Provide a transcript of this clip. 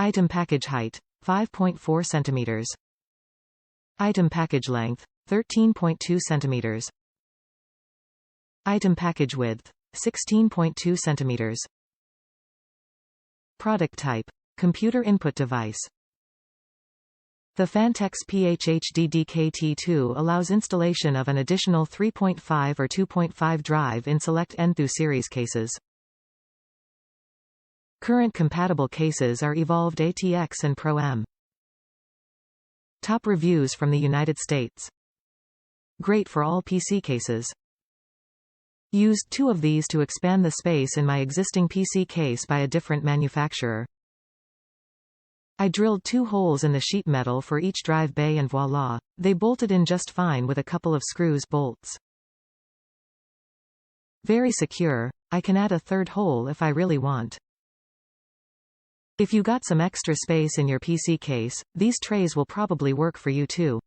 Item package height, 5.4 cm. Item package length, 13.2 cm. Item package width, 16.2 cm. Product type, computer input device. The Phanteks PH-HDD-KT2 allows installation of an additional 3.5 or 2.5 drive in select Enthoo Series cases. Current compatible cases are Evolv ATX and Pro-M. Top reviews from the United States. Great for all PC cases. Used 2 of these to expand the space in my existing PC case by a different manufacturer. I drilled 2 holes in the sheet metal for each drive bay and voila, they bolted in just fine with a couple of screws bolts. Very secure, I can add a 3rd hole if I really want. If you got some extra space in your PC case, these trays will probably work for you too.